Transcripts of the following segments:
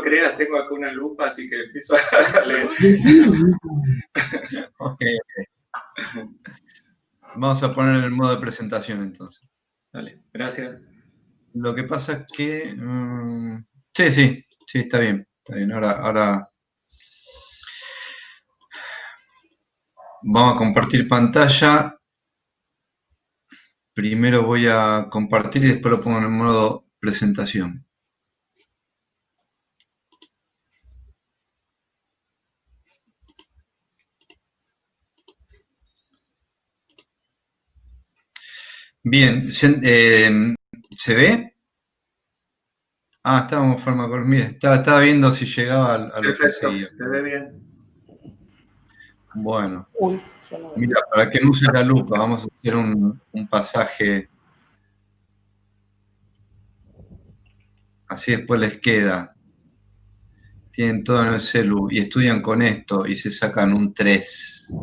creer, las tengo acá una lupa, así que empiezo a leer. Ok. Vamos a poner el modo de presentación entonces. Vale, gracias. Lo que pasa es que... sí, está bien. Ahora vamos a compartir pantalla. Primero voy a compartir y después lo pongo en el modo presentación. Bien, ¿se ve? Ah, estábamos farmacología. Estaba viendo si llegaba a lo que Perfecto, seguía. se ve bien. Bueno, Uy, ya lo veo. mira, para que no use la lupa, vamos a hacer un pasaje. Así después les queda. Tienen todo en el celu y estudian con esto y se sacan un 3.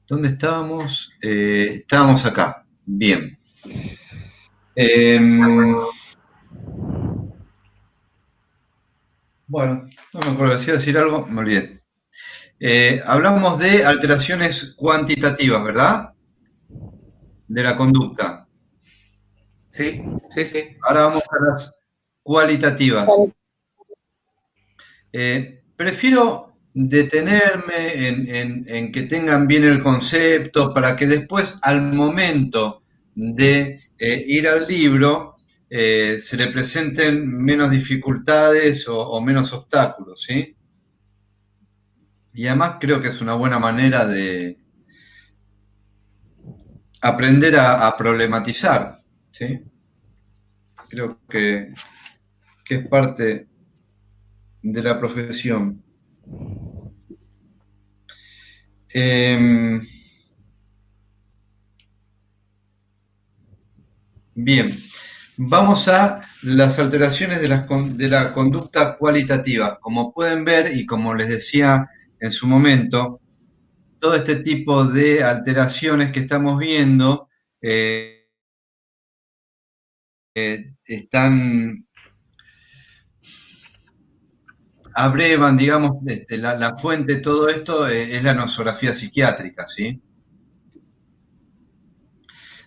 ¿Dónde estábamos? Estábamos acá. Bien. Bueno, no me acuerdo si iba a decir algo, me olvidé. Hablamos de alteraciones cuantitativas, ¿verdad? De la conducta. Sí. Ahora vamos a las cualitativas. Prefiero detenerme en que tengan bien el concepto para que después, al momento de ir al libro, se le presenten menos dificultades o menos obstáculos, ¿sí? Y además creo que es una buena manera de aprender a problematizar, ¿sí? Creo que es parte de la profesión. Bien, vamos a las alteraciones de la conducta cualitativa. Como pueden ver y como les decía en su momento, todo este tipo de alteraciones que estamos viendo abrevan, digamos, la fuente de todo esto es la nosografía psiquiátrica, ¿sí?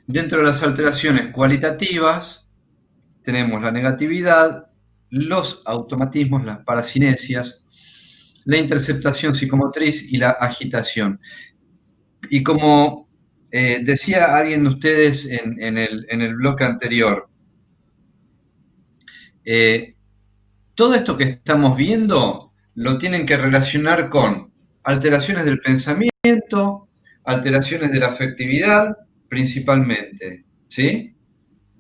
Dentro de las alteraciones cualitativas tenemos la negatividad, los automatismos, las paracinesias, la interceptación psicomotriz y la agitación. Y como decía alguien de ustedes en el bloque anterior, todo esto que estamos viendo lo tienen que relacionar con alteraciones del pensamiento, alteraciones de la afectividad, principalmente, ¿sí?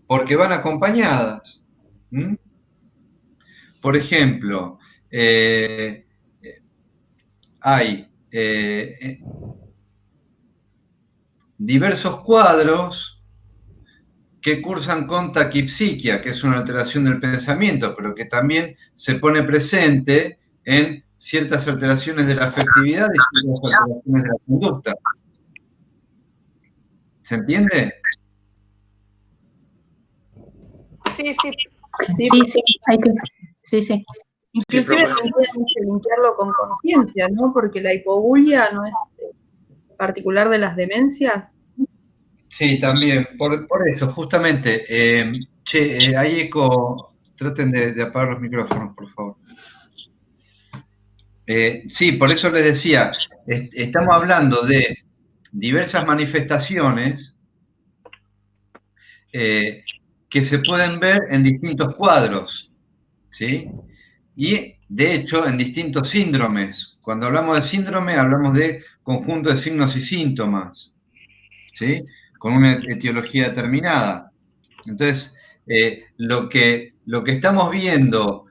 Porque van acompañadas. ¿Mm? Por ejemplo, hay diversos cuadros que cursan con taquipsiquia, que es una alteración del pensamiento, pero que también se pone presente en ciertas alteraciones de la afectividad y ciertas alteraciones de la conducta. ¿Se entiende? Sí. Sí. Inclusive tendríamos que limpiarlo con conciencia, ¿no? Porque la hipobulia no es particular de las demencias. Sí, también, por eso, justamente. Hay eco, traten de apagar los micrófonos, por favor. Sí, por eso les decía, estamos hablando de diversas manifestaciones que se pueden ver en distintos cuadros, ¿sí? Y, de hecho, en distintos síndromes. Cuando hablamos de síndrome, hablamos de conjunto de signos y síntomas, ¿sí? Con una etiología determinada. Entonces, lo que estamos viendo,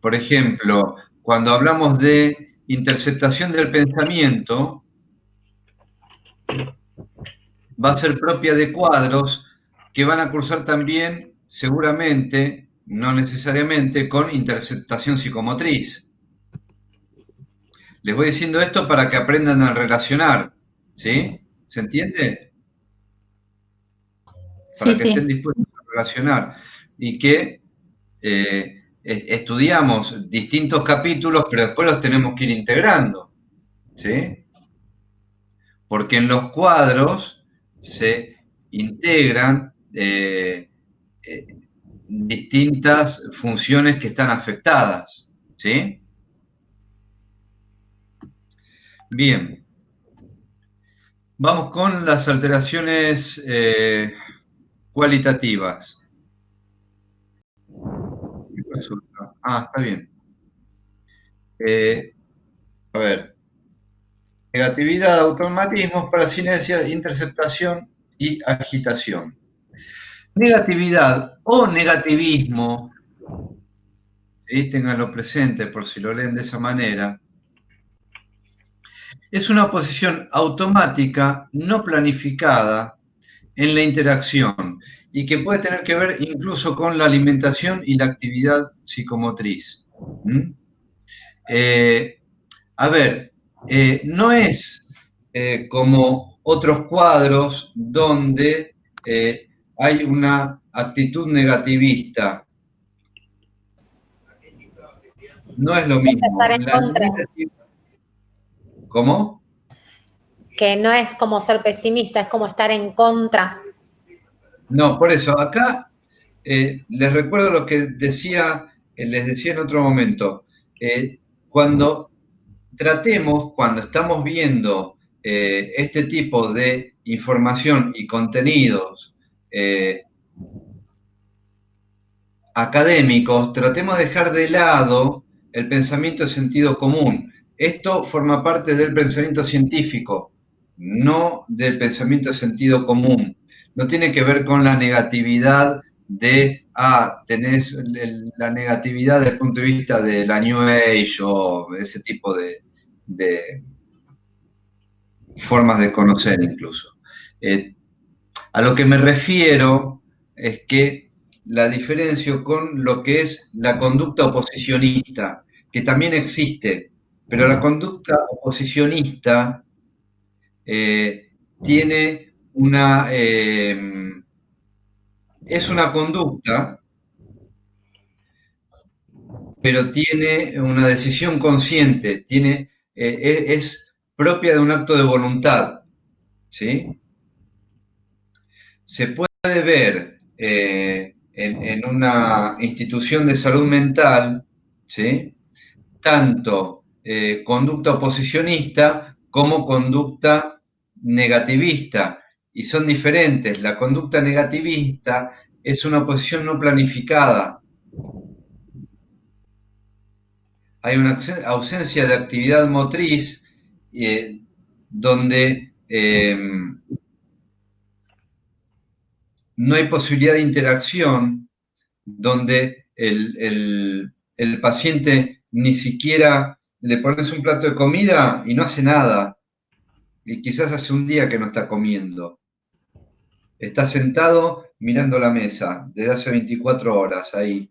por ejemplo, cuando hablamos de interceptación del pensamiento, va a ser propia de cuadros que van a cursar también, seguramente, no necesariamente, con interceptación psicomotriz. Les voy diciendo esto para que aprendan a relacionar, ¿sí? ¿Se entiende? Para que estén dispuestos a relacionar y que estudiamos distintos capítulos, pero después los tenemos que ir integrando, ¿sí? Porque en los cuadros se integran distintas funciones que están afectadas, ¿sí? Bien. Vamos con las alteraciones cualitativas. Está bien. A ver. Negatividad, automatismos, parasinesia, interceptación y agitación. Negatividad o negativismo, ¿sí? Ténganlo presente por si lo leen de esa manera, es una oposición automática, no planificada en la interacción y que puede tener que ver incluso con la alimentación y la actividad psicomotriz. A ver, no es como otros cuadros donde hay una actitud negativista. No es lo mismo. Estar en contra. ¿Cómo? Que no es como ser pesimista, es como estar en contra. No, por eso, acá les recuerdo lo que les decía en otro momento. Cuando estamos viendo este tipo de información y contenidos académicos, tratemos de dejar de lado el pensamiento de sentido común. Esto forma parte del pensamiento científico, no del pensamiento de sentido común. No tiene que ver con la negatividad tenés la negatividad desde el punto de vista de la New Age o ese tipo de formas de conocer incluso. A lo que me refiero es que la diferencio con lo que es la conducta oposicionista, que también existe, pero la conducta oposicionista tiene es una conducta, pero tiene una decisión consciente, es propia de un acto de voluntad, ¿sí? Se puede ver en una institución de salud mental, ¿sí? Tanto conducta oposicionista como conducta negativista, y son diferentes. La conducta negativista es una oposición no planificada. Hay una ausencia de actividad motriz donde no hay posibilidad de interacción, donde el paciente ni siquiera le pones un plato de comida y no hace nada. Y quizás hace un día que no está comiendo. Está sentado mirando la mesa desde hace 24 horas ahí.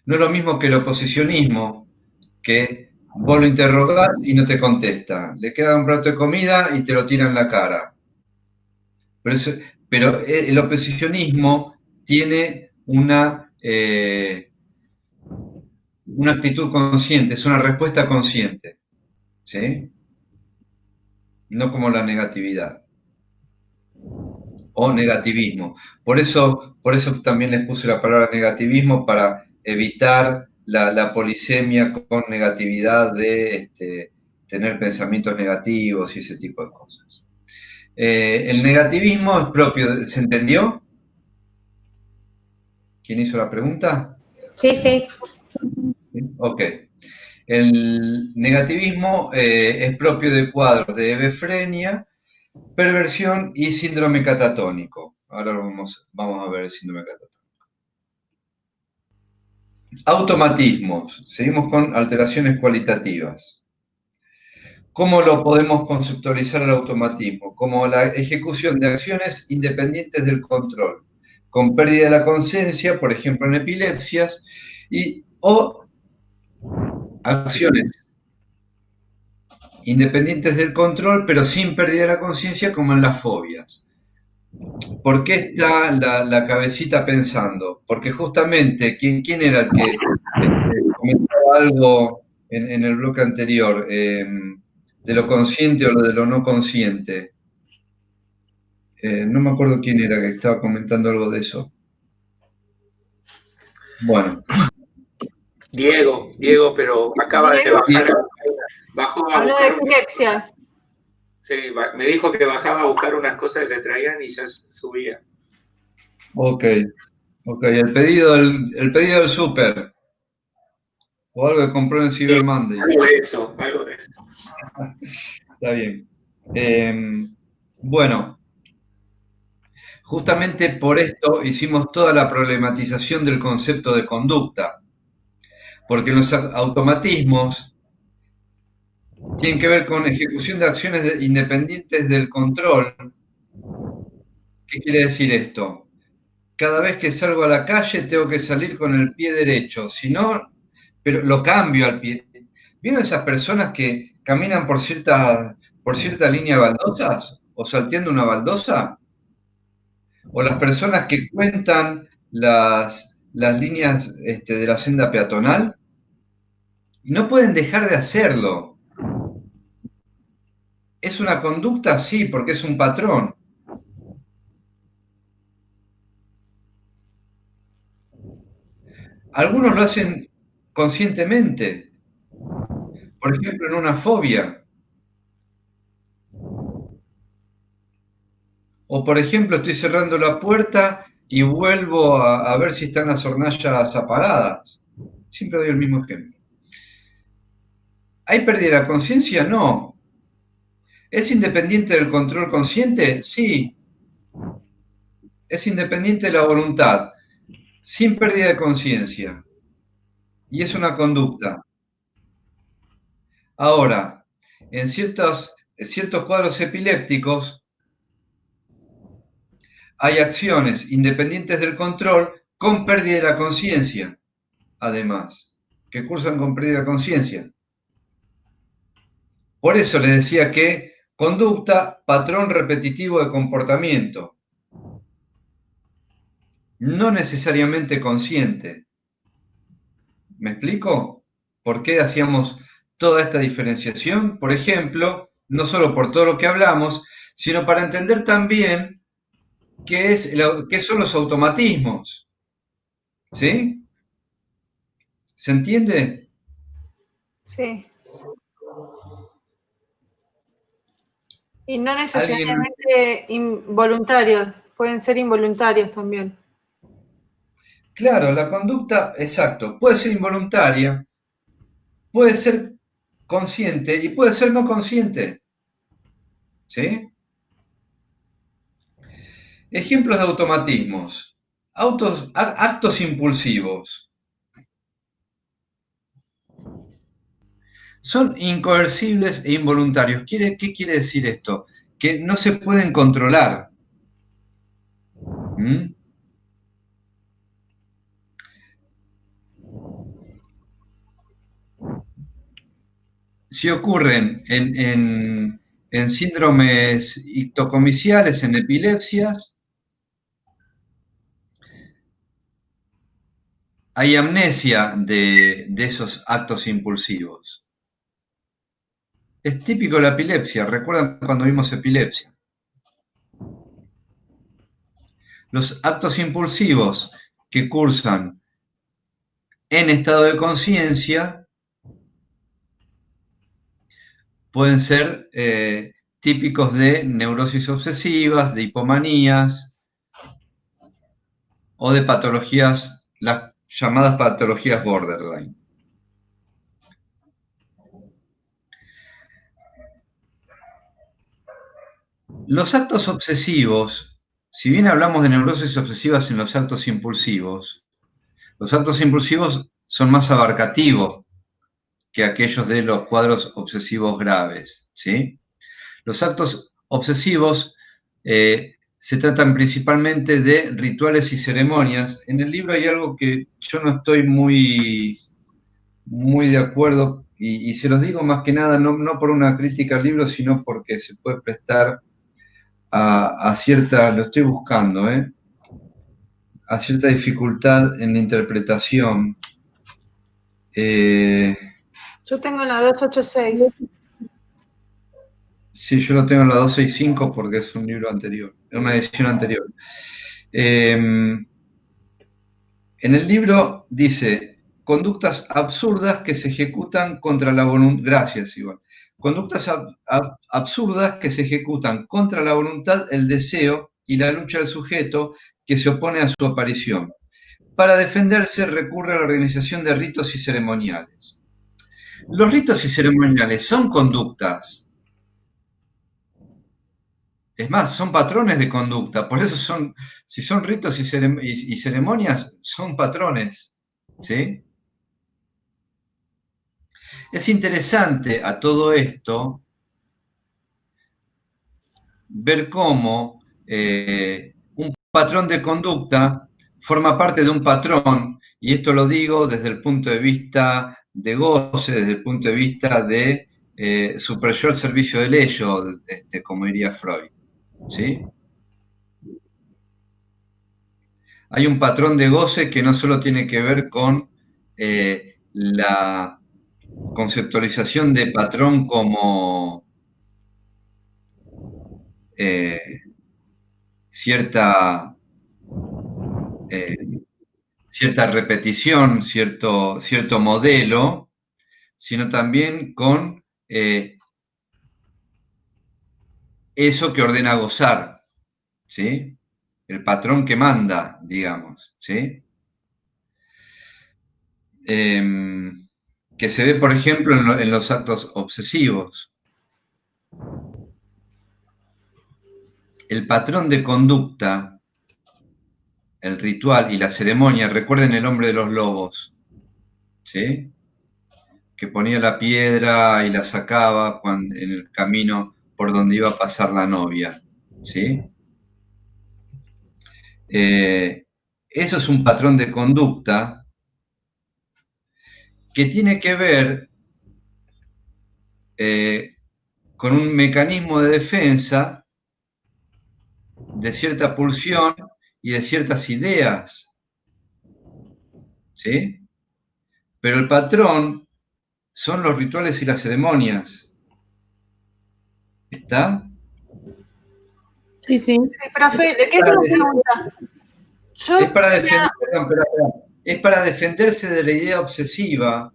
No es lo mismo que el oposicionismo, que vos lo interrogás y no te contesta. Le queda un plato de comida y te lo tira en la cara. Pero el oposicionismo tiene una actitud consciente, es una respuesta consciente, ¿sí? No como la negatividad o negativismo. Por eso también les puse la palabra negativismo, para evitar la polisemia con negatividad de tener pensamientos negativos y ese tipo de cosas. El negativismo es propio, ¿se entendió? ¿Quién hizo la pregunta? Sí, sí. Ok. El negativismo es propio de cuadros de hebefrenia, perversión y síndrome catatónico. Ahora vamos a ver el síndrome catatónico. Automatismos. Seguimos con alteraciones cualitativas. ¿Cómo lo podemos conceptualizar el automatismo? Como la ejecución de acciones independientes del control, con pérdida de la conciencia, por ejemplo en epilepsias, o acciones independientes del control, pero sin pérdida de la conciencia, como en las fobias. ¿Por qué está la cabecita pensando? Porque justamente, ¿quién era el que comentaba algo en el bloque anterior? De lo consciente o de lo no consciente. No me acuerdo quién era que estaba comentando algo de eso. Bueno. Diego, pero acaba de Diego. bajar. Bajó a Habló de buscar epilepsia. sí, me dijo que bajaba a buscar unas cosas que le traían y ya subía. Ok, el pedido del súper. O algo que compró en Cyber Monday. Algo de eso. Está bien. Bueno, justamente por esto hicimos toda la problematización del concepto de conducta, porque los automatismos tienen que ver con ejecución de acciones independientes del control. ¿Qué quiere decir esto? Cada vez que salgo a la calle tengo que salir con el pie derecho, si no, pero lo cambio al pie. ¿Vieron esas personas que caminan por cierta línea de baldosas o salteando una baldosa? O las personas que cuentan las líneas de la senda peatonal y no pueden dejar de hacerlo. ¿Es una conducta? Sí, porque es un patrón. Algunos lo hacen conscientemente. Por ejemplo, en una fobia. O por ejemplo, estoy cerrando la puerta y vuelvo a ver si están las hornallas apagadas. Siempre doy el mismo ejemplo. ¿Hay pérdida de la conciencia? No. ¿Es independiente del control consciente? Sí. Es independiente de la voluntad, sin pérdida de conciencia. Y es una conducta. Ahora, en ciertos cuadros epilépticos hay acciones independientes del control con pérdida de la conciencia, además, que cursan con pérdida de conciencia. Por eso les decía que conducta, patrón repetitivo de comportamiento, no necesariamente consciente. ¿Me explico? ¿Por qué hacíamos toda esta diferenciación? Por ejemplo, no solo por todo lo que hablamos, sino para entender también qué son los automatismos. ¿Sí? ¿Se entiende? Sí. Y no ¿Alguien? necesariamente involuntarios, pueden ser involuntarios también. Claro, la conducta, exacto, puede ser involuntaria, puede ser consciente y puede ser no consciente. ¿Sí? Ejemplos de automatismos. Actos impulsivos. Son incoercibles e involuntarios. ¿Qué quiere decir esto? Que no se pueden controlar. ¿Mm? Si ocurren en síndromes ictocomiciales, en epilepsias, hay amnesia de esos actos impulsivos. Es típico de la epilepsia. ¿Recuerdan cuando vimos epilepsia? Los actos impulsivos que cursan en estado de conciencia pueden ser típicos de neurosis obsesivas, de hipomanías o de patologías, las llamadas patologías borderline. Los actos obsesivos, si bien hablamos de neurosis obsesivas en los actos impulsivos son más abarcativos que aquellos de los cuadros obsesivos graves, ¿sí? Los actos obsesivos se tratan principalmente de rituales y ceremonias. En el libro hay algo que yo no estoy muy de acuerdo y se los digo más que nada no por una crítica al libro, sino porque se puede prestar a cierta, lo estoy buscando, a cierta dificultad en la interpretación. Yo tengo la 286. Sí, yo lo tengo en la 265 porque es un libro anterior, es una edición anterior. En el libro dice, conductas absurdas que se ejecutan contra la voluntad, gracias igual, conductas absurdas que se ejecutan contra la voluntad, el deseo y la lucha del sujeto que se opone a su aparición. Para defenderse recurre a la organización de ritos y ceremoniales. Los ritos y ceremoniales son conductas. Es más, son patrones de conducta, por eso son, si son ritos y ceremonias, son patrones, ¿sí? Es interesante a todo esto ver cómo un patrón de conducta forma parte de un patrón, y esto lo digo desde el punto de vista de goce, desde el punto de vista de super-yo al servicio del ello, como diría Freud, ¿sí? Hay un patrón de goce que no solo tiene que ver con la conceptualización de patrón como cierta repetición, cierto modelo, sino también con eso que ordena gozar, ¿sí? El patrón que manda, digamos, ¿sí? Que se ve, por ejemplo, en los actos obsesivos. El patrón de conducta, el ritual y la ceremonia, recuerden el hombre de los lobos, ¿sí? Que ponía la piedra y la sacaba en el camino por donde iba a pasar la novia, ¿sí? Eso es un patrón de conducta que tiene que ver con un mecanismo de defensa de cierta pulsión y de ciertas ideas, ¿sí? Pero el patrón son los rituales y las ceremonias. ¿Está? Sí, sí. Sí, profe, ¿de qué es una pregunta? Yo Es para, tenía- es para defenderse de la idea obsesiva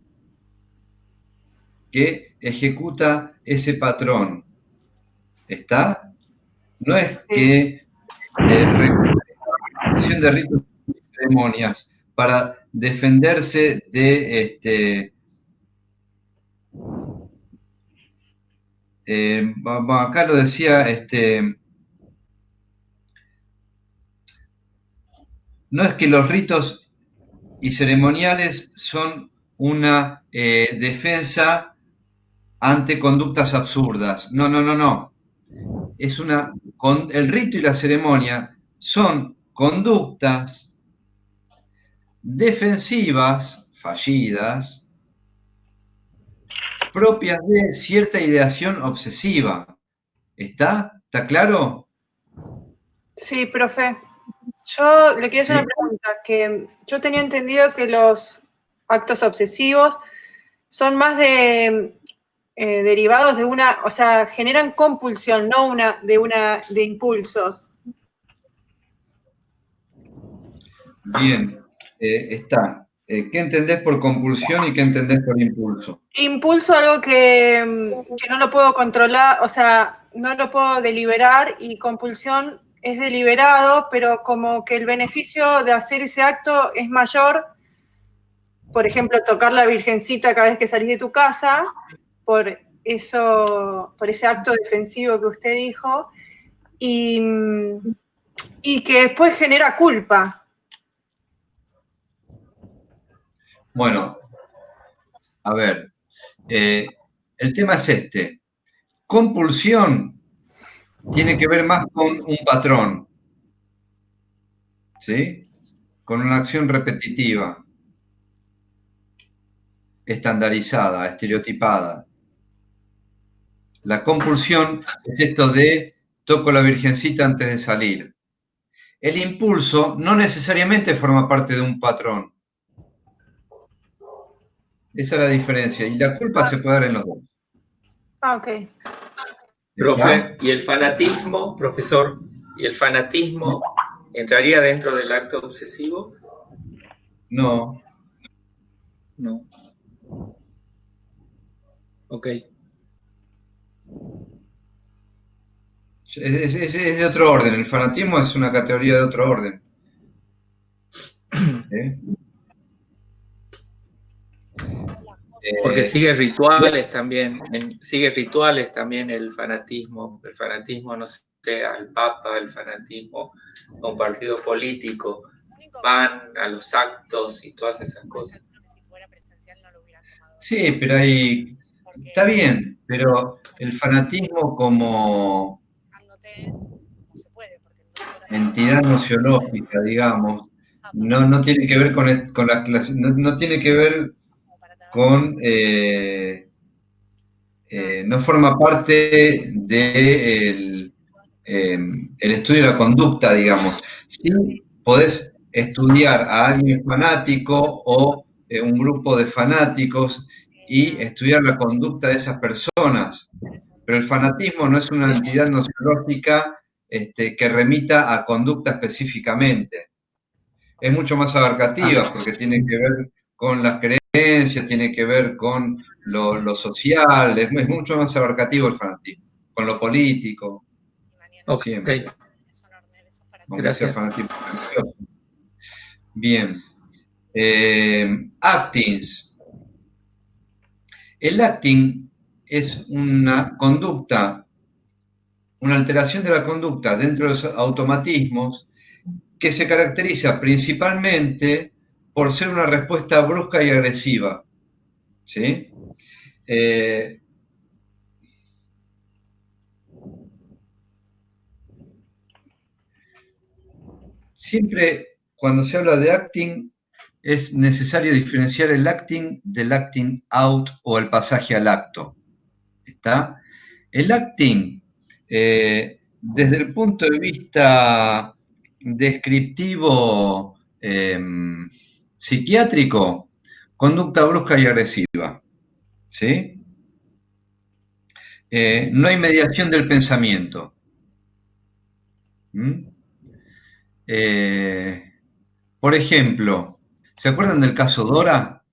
que ejecuta ese patrón. ¿Está? No es que recuperación de ritos y ceremonias para defenderse de acá lo decía, no es que los ritos y ceremoniales son una defensa ante conductas absurdas. No, no, no, no. El rito y la ceremonia son conductas defensivas, fallidas, propias de cierta ideación obsesiva. ¿Está? ¿Está claro? Sí, profe. Yo le quiero hacer Sí. una pregunta, que yo tenía entendido que los actos obsesivos son más derivados de una, o sea, generan compulsión, no de impulsos. Bien, está. ¿Qué entendés por compulsión y qué entendés por impulso? Impulso, algo que no lo puedo controlar, o sea, no lo puedo deliberar, y compulsión es deliberado, pero como que el beneficio de hacer ese acto es mayor. Por ejemplo, tocar la virgencita cada vez que salís de tu casa, por ese acto defensivo que usted dijo, y que después genera culpa. Bueno, a ver, el tema es este. Compulsión tiene que ver más con un patrón, ¿sí? Con una acción repetitiva, estandarizada, estereotipada. La compulsión es esto de toco la virgencita antes de salir. El impulso no necesariamente forma parte de un patrón. Esa es la diferencia. Y la culpa se puede dar en los dos. Ah, ok. Profe, ¿y el fanatismo, profesor, y el fanatismo entraría dentro del acto obsesivo? No. No. Ok. Es de otro orden. El fanatismo es una categoría de otro orden. Porque sigue rituales también el fanatismo. El fanatismo, no sé, al Papa, el fanatismo a un partido político. Van a los actos y todas esas cosas. Sí, pero hay... Está bien, pero el fanatismo como entidad nociológica, digamos, no tiene que ver con la clase, no tiene que ver con... no forma parte del el estudio de la conducta, digamos. Sí podés estudiar a alguien fanático o un grupo de fanáticos y estudiar la conducta de esas personas, pero el fanatismo no es una entidad nociológica que remita a conducta específicamente. Es mucho más abarcativa porque tiene que ver con las creencias, tiene que ver con lo social, es mucho más abarcativo el fanatismo, con lo político, siempre. Ok. Aunque sea Gracias. fanatismo religioso. Bien. Actings. El acting es una conducta, una alteración de la conducta dentro de los automatismos que se caracteriza principalmente por ser una respuesta brusca y agresiva. ¿Sí? Siempre cuando se habla de acting es necesario diferenciar el acting del acting out o el pasaje al acto. ¿Está? El acting, desde el punto de vista descriptivo psiquiátrico, conducta brusca y agresiva. ¿Sí? No hay mediación del pensamiento. ¿Mm? Por ejemplo, ¿se acuerdan del caso Dora?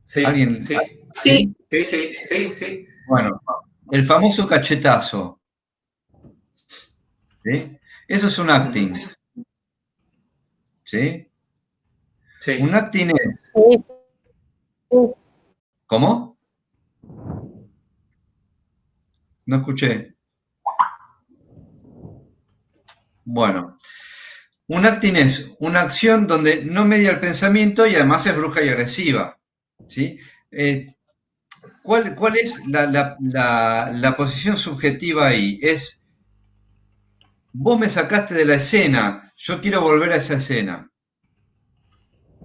Sí, ¿Alguien? sí. Sí. Sí. Bueno, el famoso cachetazo. ¿Sí? Eso es un acting. ¿Sí? Sí. Un acting es... ¿Cómo? No escuché. Bueno, un acting es una acción donde no media el pensamiento y además es brusca y agresiva. ¿Sí? ¿Cuál es la posición subjetiva ahí? Es, vos me sacaste de la escena, yo quiero volver a esa escena.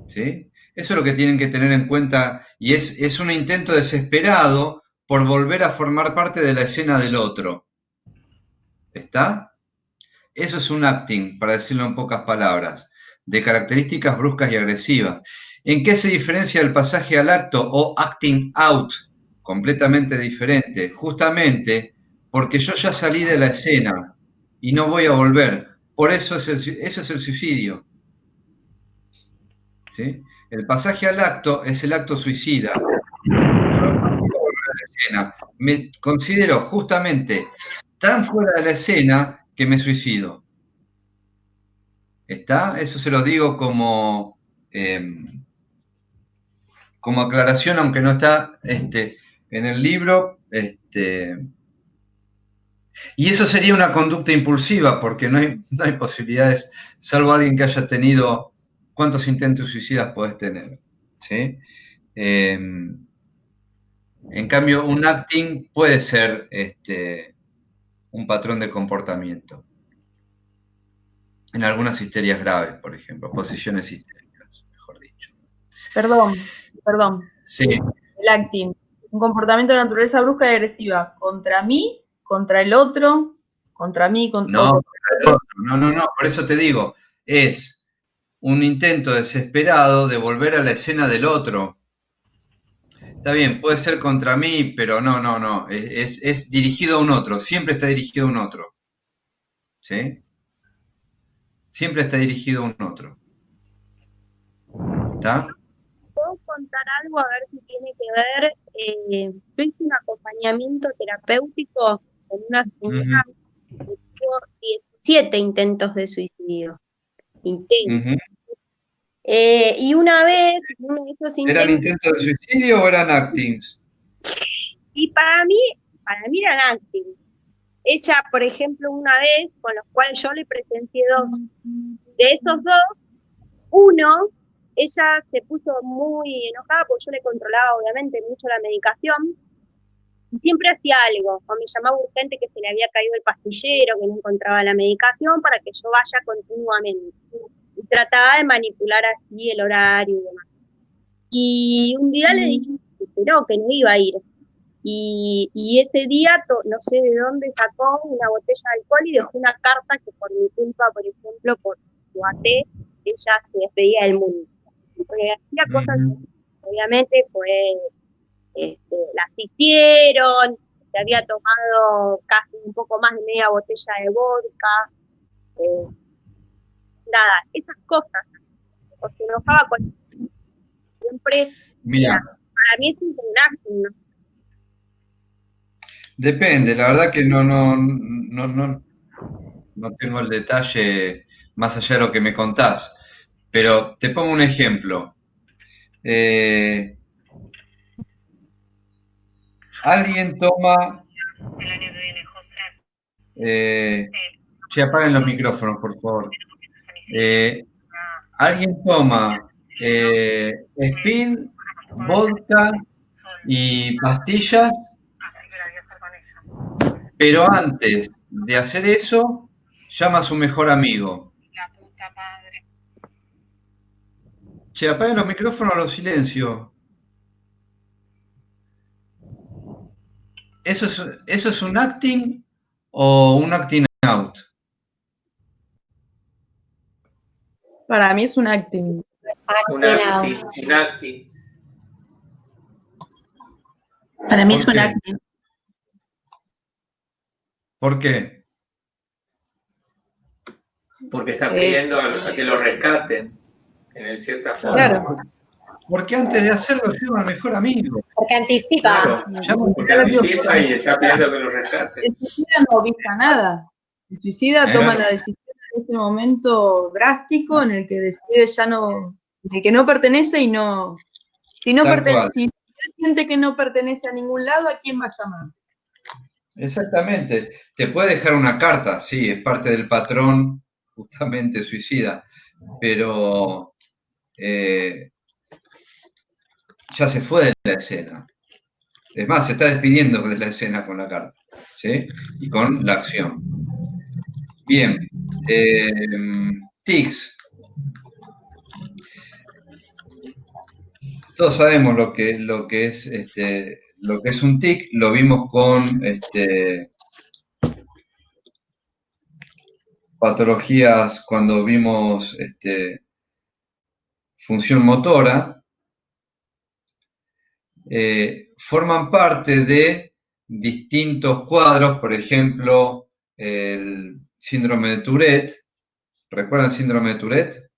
¿Sí? Eso es lo que tienen que tener en cuenta y es un intento desesperado por volver a formar parte de la escena del otro. ¿Está? Eso es un acting, para decirlo en pocas palabras, de características bruscas y agresivas. ¿En qué se diferencia el pasaje al acto o acting out? Completamente diferente. Justamente porque yo ya salí de la escena y no voy a volver. Por eso eso es el suicidio. ¿Sí? El pasaje al acto es el acto suicida. Yo no quiero volver a la escena. Me considero justamente tan fuera de la escena que me suicido. ¿Está? Eso se los digo como aclaración, aunque no está en el libro. Y eso sería una conducta impulsiva, porque no hay posibilidades, salvo alguien que haya tenido... ¿Cuántos intentos suicidas podés tener? ¿Sí? En cambio, un acting puede ser un patrón de comportamiento. En algunas histerias graves, por ejemplo, posiciones histéricas, mejor dicho. Perdón. Sí. El acting. Un comportamiento de naturaleza brusca y agresiva contra mí, contra el otro, contra mí, contra No, otro. no, por eso te digo, es un intento desesperado de volver a la escena del otro. Está bien, puede ser contra mí, pero no, es dirigido a un otro, siempre está dirigido a un otro. ¿Sí? Siempre está dirigido a un otro. ¿Está? ¿Puedo contar algo a ver si tiene que ver? Yo hice un acompañamiento terapéutico con una señora que tuvo 17 intentos de suicidio. Intentos. Y una vez, en uno de esos ¿Eran intentos de suicidio o eran actings? Y para mí eran acting. Ella, por ejemplo, una vez, con los cuales yo le presencié 2, de esos 2, uno, ella se puso muy enojada porque yo le controlaba obviamente mucho la medicación y siempre hacía algo, o me llamaba urgente que se le había caído el pastillero, que no encontraba la medicación para que yo vaya continuamente. Y trataba de manipular así el horario y demás. Y un día le dije que no iba a ir. Y ese día, no sé de dónde sacó una botella de alcohol y dejó una carta que por mi culpa, por ejemplo, por su AT, ella se despedía del mundo. Porque hacía cosas, obviamente, pues las hicieron, se había tomado casi un poco más de media botella de vodka, nada, esas cosas, o se enojaba con siempre. Mira, para mí es un acting, ¿no? Depende, la verdad que no tengo el detalle más allá de lo que me contás, pero te pongo un ejemplo. Alguien toma... che, apaguen los micrófonos, por favor. Alguien toma spin, vodka y pastillas, pero antes de hacer eso, llama a su mejor amigo. Che, apaguen los micrófonos, los silencio. ¿Eso es un acting o un acting out? Para mí es un acting. Un acting. Para mí es un acting. ¿Por qué? Porque está pidiendo a que lo rescaten, en cierta forma. Claro. Porque antes de hacerlo lleva al mejor amigo. Porque anticipa. Claro, porque anticipa y está pidiendo que lo rescaten. El suicida no avisa nada. El suicida toma la decisión en ese momento drástico en el que decide ya no, de que no pertenece y no. Si no pertenece, si siente que no pertenece a ningún lado, ¿a quién va a llamar? Exactamente. Te puede dejar una carta, sí, es parte del patrón justamente suicida, pero ya se fue de la escena. Es más, se está despidiendo de la escena con la carta, ¿sí? Y con la acción. Bien. Tics. Todos sabemos lo que es un tic, lo vimos con patologías cuando vimos función motora. Forman parte de distintos cuadros, por ejemplo, el síndrome de Tourette. ¿Recuerdan el síndrome de Tourette?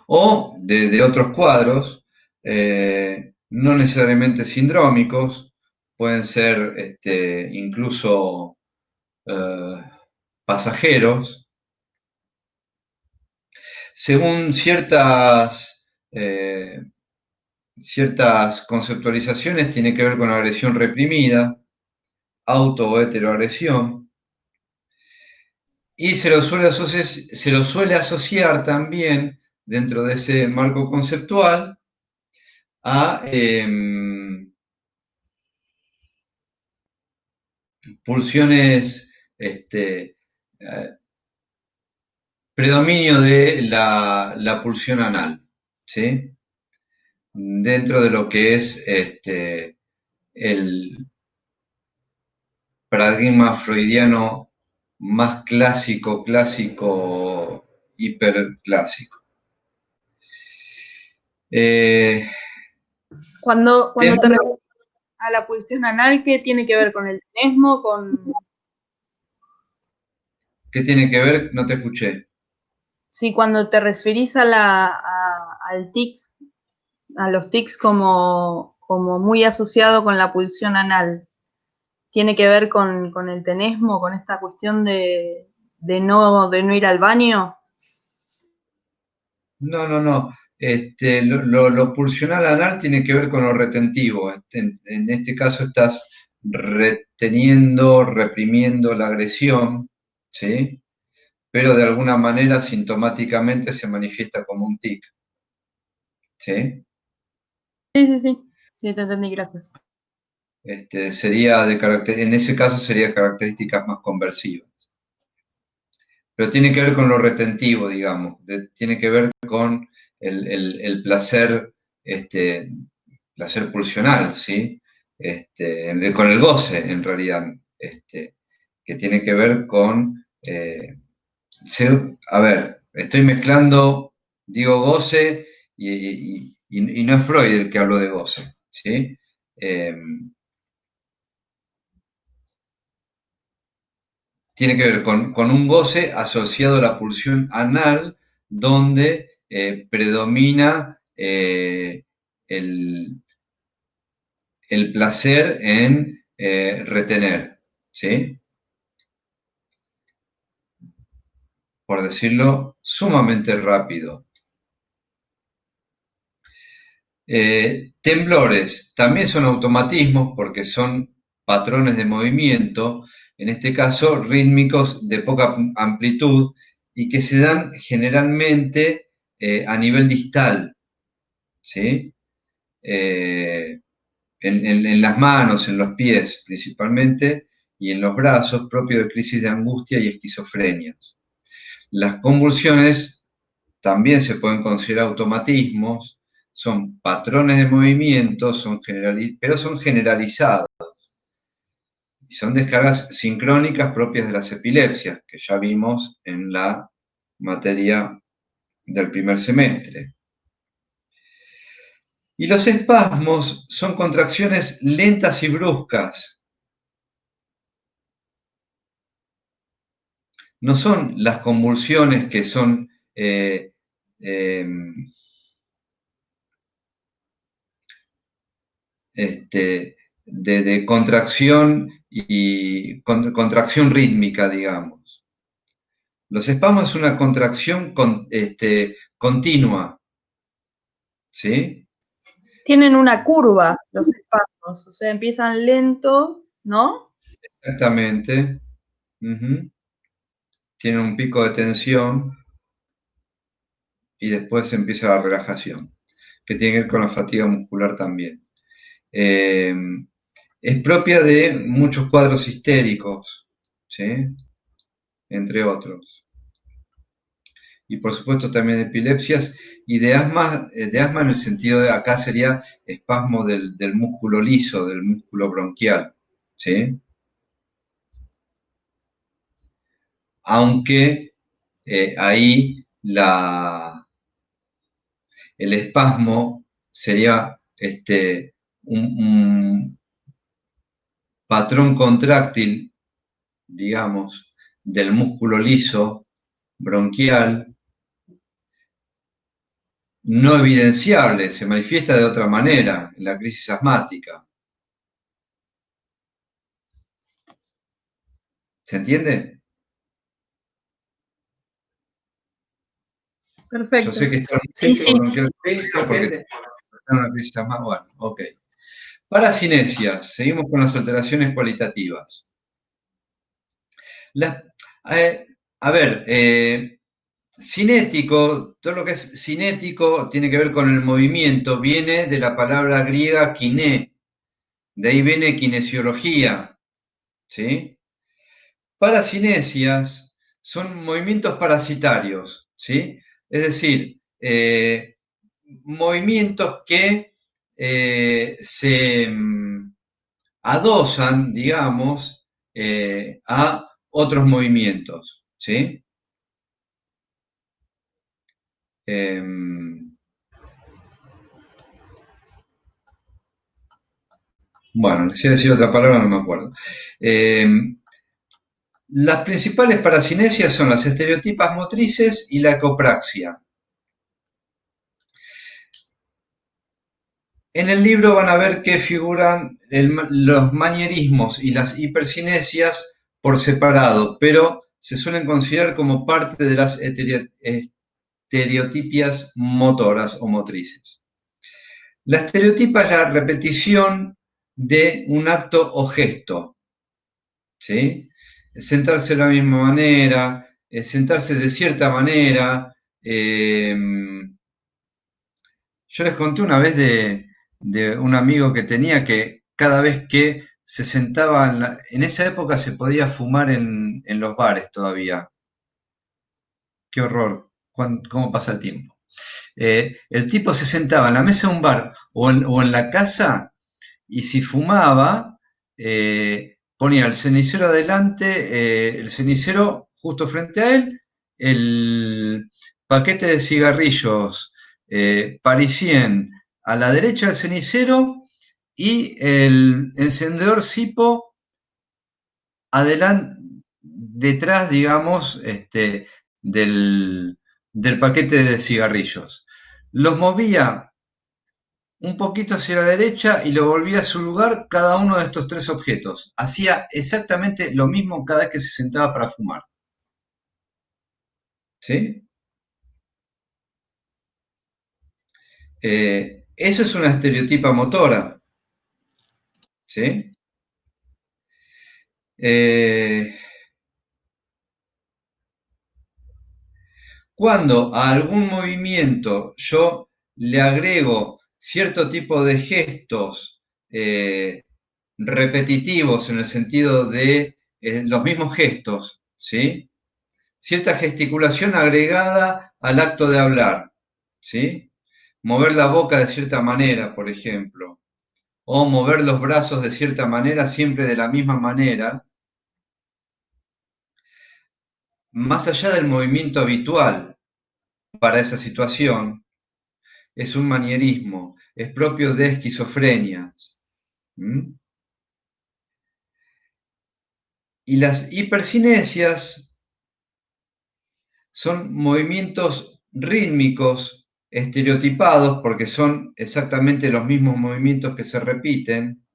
O de otros cuadros, no necesariamente sindrómicos, pueden ser incluso pasajeros. Según ciertas conceptualizaciones, tiene que ver con agresión reprimida, auto o heteroagresión, y se lo suele asociar también dentro de ese marco conceptual a pulsiones, predominio de la pulsión anal, ¿sí? dentro de lo que es el paradigma freudiano más clásico, hiperclásico. Cuando te refieres a la pulsión anal, ¿qué tiene que ver con el tenesmo? ¿Qué tiene que ver? No te escuché. Sí, cuando te referís al tics, a los tics como muy asociado con la pulsión anal, ¿tiene que ver con el tenesmo, con esta cuestión de no ir al baño? No. Lo pulsional anal tiene que ver con lo retentivo. En este caso estás reteniendo, reprimiendo la agresión, ¿sí? Pero de alguna manera sintomáticamente se manifiesta como un tic, ¿sí? Sí, te entendí, gracias. En ese caso sería características más conversivas. Pero tiene que ver con lo retentivo, digamos, tiene que ver con el placer, placer pulsional, ¿sí? Con el goce, en realidad, que tiene que ver con, a ver, estoy mezclando, digo goce, y no es Freud el que habló de goce, ¿sí? Tiene que ver con un goce asociado a la pulsión anal, donde predomina el placer en retener, ¿sí? Por decirlo sumamente rápido. Temblores también son automatismos porque son patrones de movimiento, en este caso rítmicos de poca amplitud y que se dan generalmente a nivel distal, ¿sí? En las manos, en los pies principalmente, y en los brazos, propio de crisis de angustia y esquizofrenias. Las convulsiones también se pueden considerar automatismos, son patrones de movimiento, pero son generalizados. Y son descargas sincrónicas propias de las epilepsias, que ya vimos en la materia del primer semestre. Y los espasmos son contracciones lentas y bruscas. No son las convulsiones que son de contracción y contracción rítmica, digamos. Los espasmos es una contracción continua, ¿sí? Tienen una curva los espasmos, o sea, empiezan lento, ¿no? Exactamente. Uh-huh. Tienen un pico de tensión y después empieza la relajación, que tiene que ver con la fatiga muscular también. Es propia de muchos cuadros histéricos, ¿sí? Entre otros. Y por supuesto también de epilepsias y de asma en el sentido de acá sería espasmo del músculo liso, del músculo bronquial, ¿sí? Aunque ahí el espasmo sería un patrón contráctil, digamos, del músculo liso bronquial, no evidenciable, se manifiesta de otra manera en la crisis asmática. ¿Se entiende? Perfecto. Yo sé que está Sí. bronquial porque está en una crisis asmática. Bueno, ok. Paracinesias, seguimos con las alteraciones cualitativas. Cinético, todo lo que es cinético tiene que ver con el movimiento, viene de la palabra griega kiné, de ahí viene kinesiología, ¿sí? Paracinesias son movimientos parasitarios, ¿sí? Es decir, movimientos que se adosan, digamos, a otros movimientos, ¿sí? Bueno, les iba a decir otra palabra, no me acuerdo. Las principales paracinesias son las estereotipas motrices y la ecopraxia. En el libro van a ver que figuran los manierismos y las hipercinesias por separado, pero se suelen considerar como parte de las estereotipias motoras o motrices. La estereotipa es la repetición de un acto o gesto, ¿sí? Sentarse de la misma manera, sentarse de cierta manera. Yo les conté una vez de un amigo que tenía que cada vez que se sentaba, en esa época se podía fumar en los bares todavía. Qué horror, cómo pasa el tiempo. El tipo se sentaba en la mesa de un bar o en la casa y si fumaba, ponía el cenicero adelante, el cenicero justo frente a él, el paquete de cigarrillos parisien a la derecha del cenicero y el encendedor Zippo adelante, detrás, digamos, del paquete de cigarrillos. Los movía un poquito hacia la derecha y lo volvía a su lugar cada uno de estos tres objetos. Hacía exactamente lo mismo cada vez que se sentaba para fumar. ¿Sí? Eso es una estereotipa motora. ¿Sí? Cuando a algún movimiento yo le agrego cierto tipo de gestos repetitivos en el sentido de los mismos gestos, ¿sí? Cierta gesticulación agregada al acto de hablar, ¿sí? Mover la boca de cierta manera, por ejemplo, o mover los brazos de cierta manera, siempre de la misma manera, más allá del movimiento habitual para esa situación, es un manierismo, es propio de esquizofrenias. ¿Mm? Y las hipercinesias son movimientos rítmicos estereotipados porque son exactamente los mismos movimientos que se repiten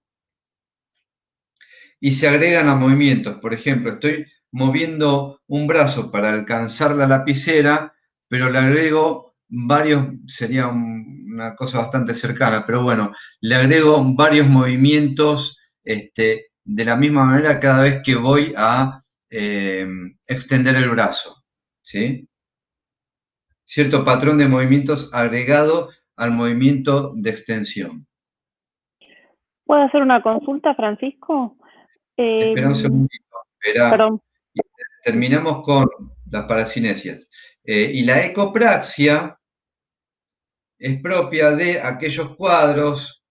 y se agregan a movimientos. Por ejemplo, estoy moviendo un brazo para alcanzar la lapicera, pero le agrego varios, sería una cosa bastante cercana, pero bueno, le agrego varios movimientos de la misma manera cada vez que voy a extender el brazo, ¿sí? Cierto patrón de movimientos agregado al movimiento de extensión. ¿Puedo hacer una consulta, Francisco? Espera un segundito, espera. Perdón. Terminamos con las paracinesias. Y la ecopraxia es propia de aquellos cuadros,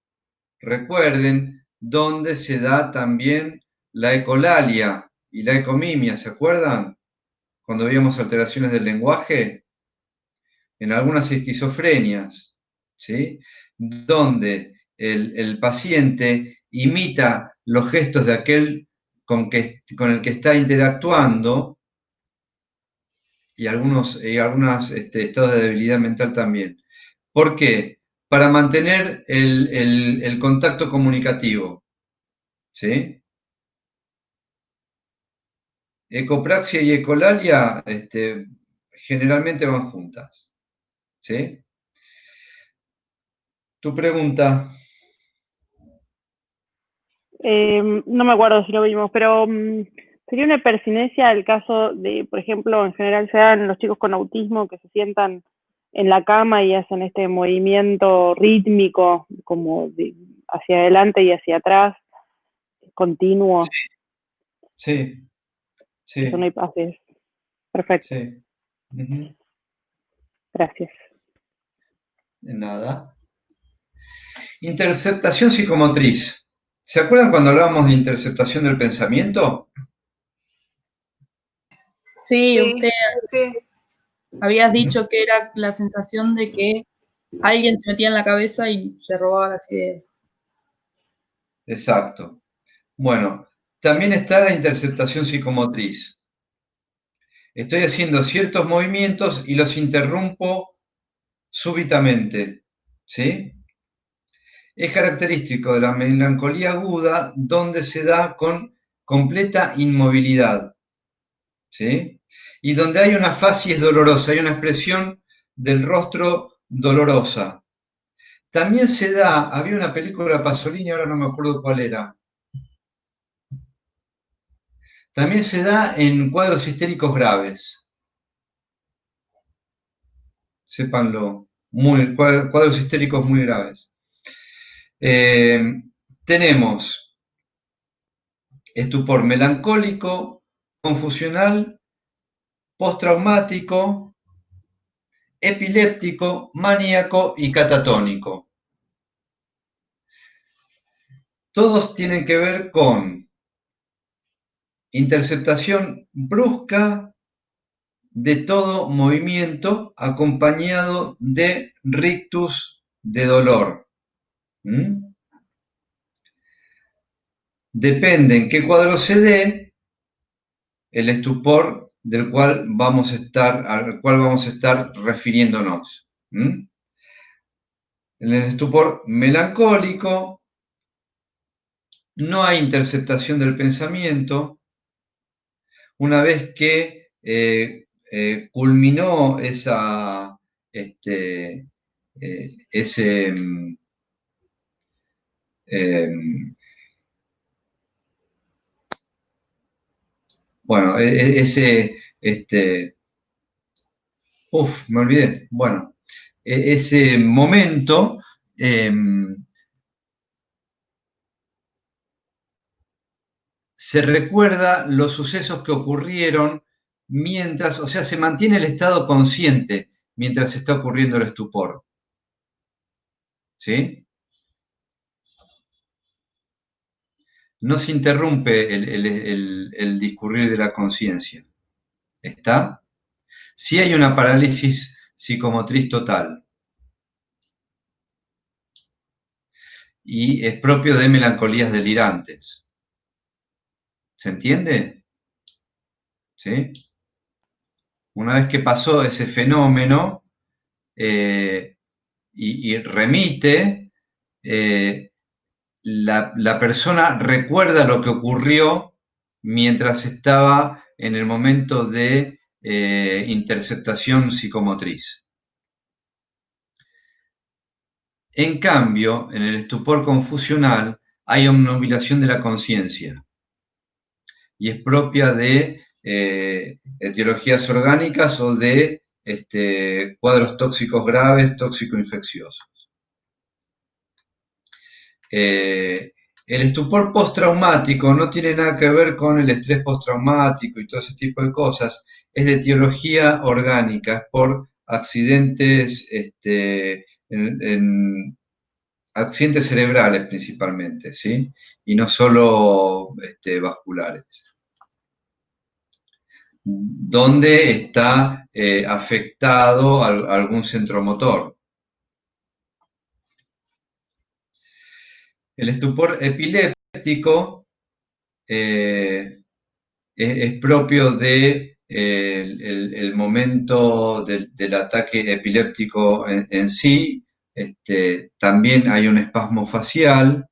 recuerden, donde se da también la ecolalia y la ecomimia, ¿se acuerdan? Cuando veíamos alteraciones del lenguaje, en algunas esquizofrenias, ¿sí? Donde el paciente imita los gestos de aquel con el que está interactuando y algunos estados de debilidad mental también. ¿Por qué? Para mantener el contacto comunicativo, ¿sí? Ecopraxia y ecolalia generalmente van juntas, ¿sí? Tu pregunta. No me acuerdo si lo vimos, pero sería una hipercinesia el caso de, por ejemplo, en general se dan los chicos con autismo que se sientan en la cama y hacen este movimiento rítmico, como hacia adelante y hacia atrás, continuo. Sí, sí. Es una hipercinesia. Perfecto. Sí. Uh-huh. Gracias. De nada. Interceptación psicomotriz. ¿Se acuerdan cuando hablábamos de interceptación del pensamiento? Sí, Sí, usted sí. habías dicho que era la sensación de que alguien se metía en la cabeza y se robaba las ideas. Exacto. Bueno, también está la interceptación psicomotriz. Estoy haciendo ciertos movimientos y los interrumpo súbitamente, ¿sí? Es característico de la melancolía aguda donde se da con completa inmovilidad, ¿sí? Y donde hay una facies dolorosa, hay una expresión del rostro dolorosa. También se da, había una película de Pasolini, ahora no me acuerdo cuál era. También se da en cuadros histéricos graves. Sépanlo, cuadros histéricos muy graves. Tenemos estupor melancólico, confusional, postraumático, epiléptico, maníaco y catatónico. Todos tienen que ver con interceptación brusca de todo movimiento acompañado de rictus de dolor. Depende en qué cuadro se dé el estupor al cual vamos a estar refiriéndonos. En el estupor melancólico no hay interceptación del pensamiento. Una vez que culminó ese bueno, me olvidé. Bueno, ese momento se recuerda los sucesos que ocurrieron mientras, o sea, se mantiene el estado consciente mientras está ocurriendo el estupor. ¿Sí? No se interrumpe el discurrir de la conciencia. ¿Está? Sí hay una parálisis psicomotriz total. Y es propio de melancolías delirantes. ¿Se entiende? ¿Sí? Una vez que pasó ese fenómeno y remite, la persona recuerda lo que ocurrió mientras estaba en el momento de interceptación psicomotriz. En cambio, en el estupor confusional hay obnubilación de la conciencia y es propia de etiologías orgánicas o de cuadros tóxicos graves, tóxico-infecciosos. El estupor postraumático no tiene nada que ver con el estrés postraumático y todo ese tipo de cosas, es de etiología orgánica, por accidentes, accidentes cerebrales principalmente, ¿sí? Y no solo vasculares. ¿Dónde está afectado algún centro motor? El estupor epiléptico es propio de el momento del ataque epiléptico en sí. También hay un espasmo facial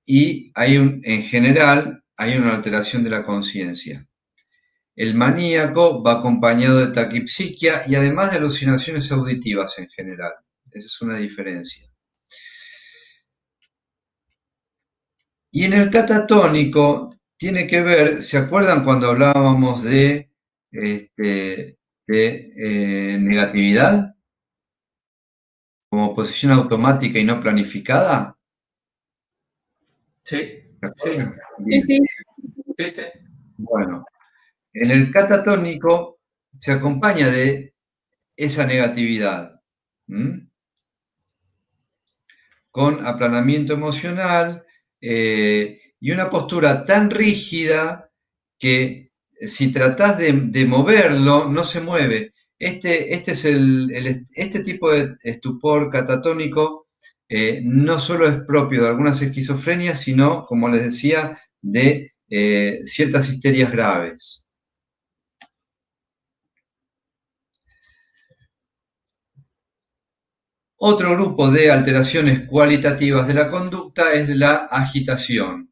y en general hay una alteración de la conciencia. El maníaco va acompañado de taquipsiquia y además de alucinaciones auditivas en general. Esa es una diferencia. Y en el catatónico tiene que ver, ¿se acuerdan cuando hablábamos de negatividad como posición automática y no planificada? Sí, sí. Sí, sí. ¿Viste? Bueno, en el catatónico se acompaña de esa negatividad. ¿Mm? Con aplanamiento emocional y una postura tan rígida que si tratás de moverlo, no se mueve. Este tipo de estupor catatónico no solo es propio de algunas esquizofrenias, sino, como les decía, de ciertas histerias graves. Otro grupo de alteraciones cualitativas de la conducta es la agitación,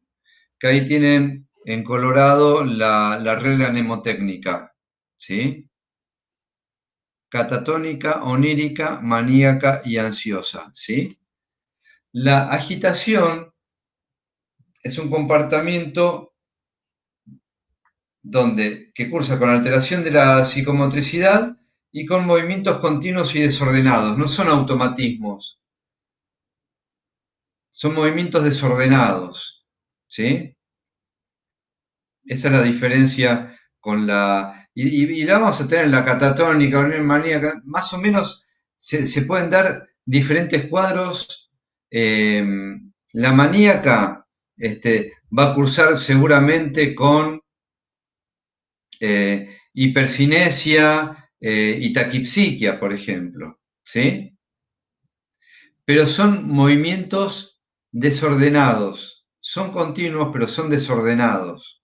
que ahí tienen en colorado la regla mnemotécnica, ¿sí? Catatónica, onírica, maníaca y ansiosa, ¿sí? La agitación es un comportamiento que cursa con alteración de la psicomotricidad y con movimientos continuos y desordenados. No son automatismos, son movimientos desordenados, ¿sí? Esa es la diferencia con la... Y la vamos a tener en la catatónica, maníaca, más o menos se pueden dar diferentes cuadros. La maníaca va a cursar seguramente con hipercinesia y taquipsiquia, por ejemplo, ¿sí? Pero son movimientos desordenados, son continuos, pero son desordenados.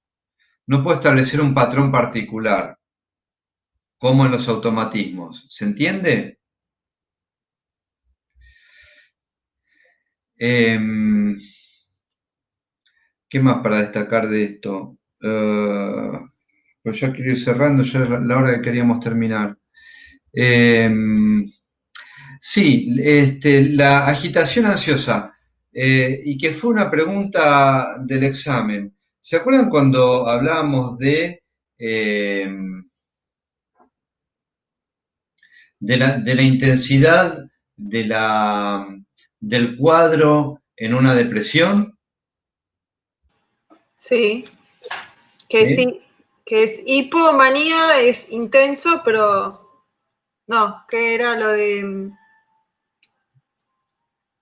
No puedo establecer un patrón particular, como en los automatismos. ¿Se entiende? ¿Qué más para destacar de esto? Pues ya quiero ir cerrando, ya es la hora que queríamos terminar. Sí, la agitación ansiosa, y que fue una pregunta del examen. ¿Se acuerdan cuando hablábamos de la intensidad del cuadro en una depresión? Sí, que ¿Sí? sí, que es hipomanía, es intenso, pero no, que era lo de...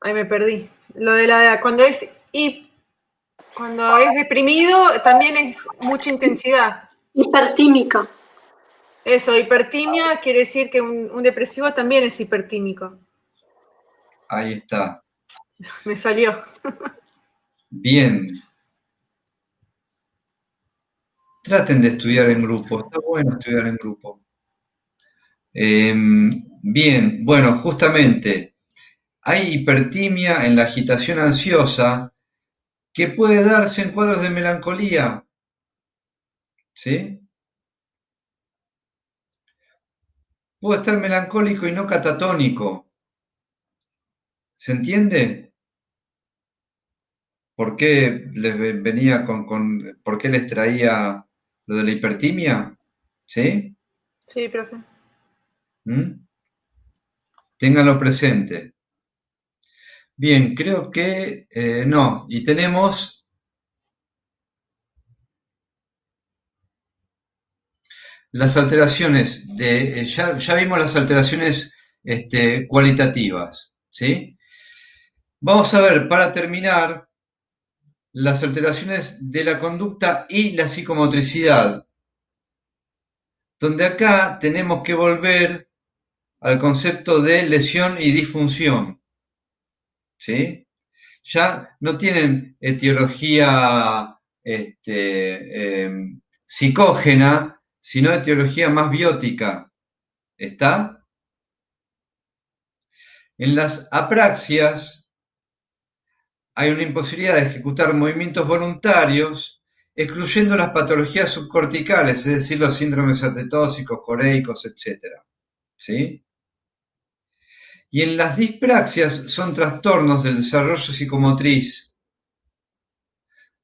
Ay, me perdí. Lo de cuando es deprimido también es mucha intensidad. Hipertímica. Eso, hipertimia quiere decir que un depresivo también es hipertímico. Ahí está. Me salió. Bien. Traten de estudiar en grupo. Está bueno estudiar en grupo. Bien, bueno, justamente hay hipertimia en la agitación ansiosa que puede darse en cuadros de melancolía. ¿Sí? Puedo estar melancólico y no catatónico. ¿Se entiende? ¿Por qué les venía por qué les traía lo de la hipertimia? ¿Sí? Sí, profe. ¿Mm? Ténganlo presente. Bien, creo que no. Y tenemos las alteraciones ya vimos las alteraciones cualitativas, ¿sí? Vamos a ver, para terminar, las alteraciones de la conducta y la psicomotricidad, donde acá tenemos que volver al concepto de lesión y disfunción, ¿sí? Ya no tienen etiología psicógena, sino etiología más biótica. ¿Está? En las apraxias hay una imposibilidad de ejecutar movimientos voluntarios, excluyendo las patologías subcorticales, es decir, los síndromes atetóxicos, coreicos, etc. ¿Sí? Y en las dispraxias son trastornos del desarrollo psicomotriz,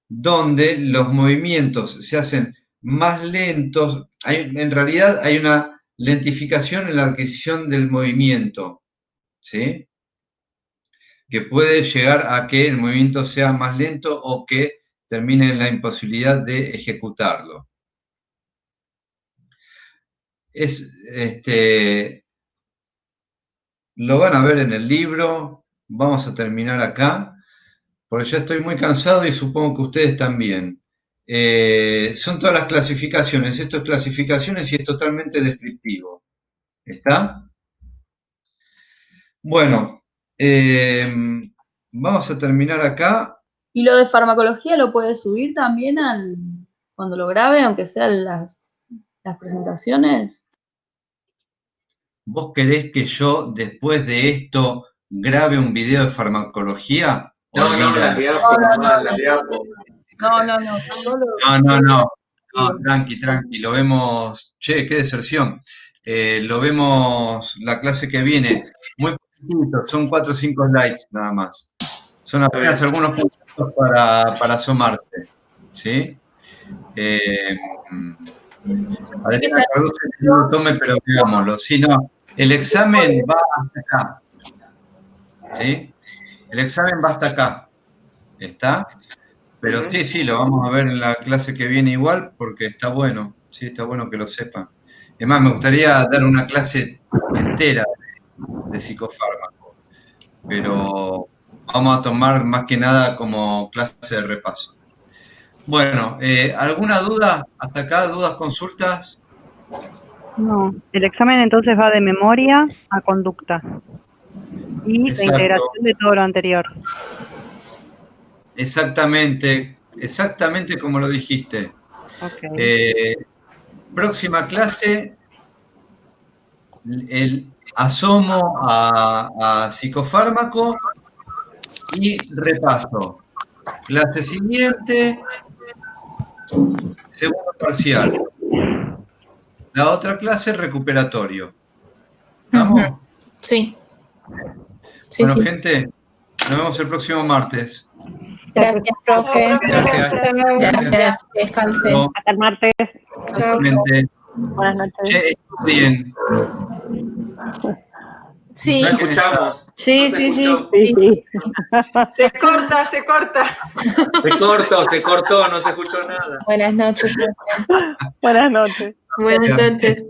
donde los movimientos se hacen más lentos. En realidad hay una lentificación en la adquisición del movimiento, ¿sí? Que puede llegar a que el movimiento sea más lento o que termine en la imposibilidad de ejecutarlo. lo van a ver en el libro. Vamos a terminar acá, porque ya estoy muy cansado y supongo que ustedes también. Son todas las clasificaciones. Esto es clasificaciones y es totalmente descriptivo. ¿Está? Bueno, vamos a terminar acá. ¿Y lo de farmacología lo puede subir también cuando lo grabe, aunque sean las presentaciones? ¿Vos querés que yo, después de esto, grabe un video de farmacología? No, la de Apo, la de Apo. No, tranqui, lo vemos. Che, qué deserción. Lo vemos la clase que viene. Muy poquito, son 4 o 5 slides nada más. Son apenas algunos puntos para asomarse. ¿Sí? Adriana Cardoso, no lo tome, pero veámoslo. Si no, el examen va hasta acá. ¿Sí? El examen va hasta acá. ¿Está? Pero sí, lo vamos a ver en la clase que viene igual, porque está bueno. Sí, está bueno que lo sepan. Es más, me gustaría dar una clase entera de psicofármaco, pero vamos a tomar más que nada como clase de repaso. Bueno, ¿alguna duda hasta acá? ¿Dudas, consultas? No, el examen entonces va de memoria a conducta y de integración de todo lo anterior. Exactamente como lo dijiste. Okay. Próxima clase, el asomo a psicofármaco y repaso. Clase siguiente, segundo parcial. La otra clase, recuperatorio. ¿Estamos? Sí. Bueno, gente, nos vemos el próximo martes. Gracias, profe. Gracias. Descansen. Hasta el martes. Buenas noches. Che, estudien. Sí. No escuchamos. Sí. Se corta. Se cortó, no se escuchó nada. Buenas noches, profe. Buenas noches. Buenas noches.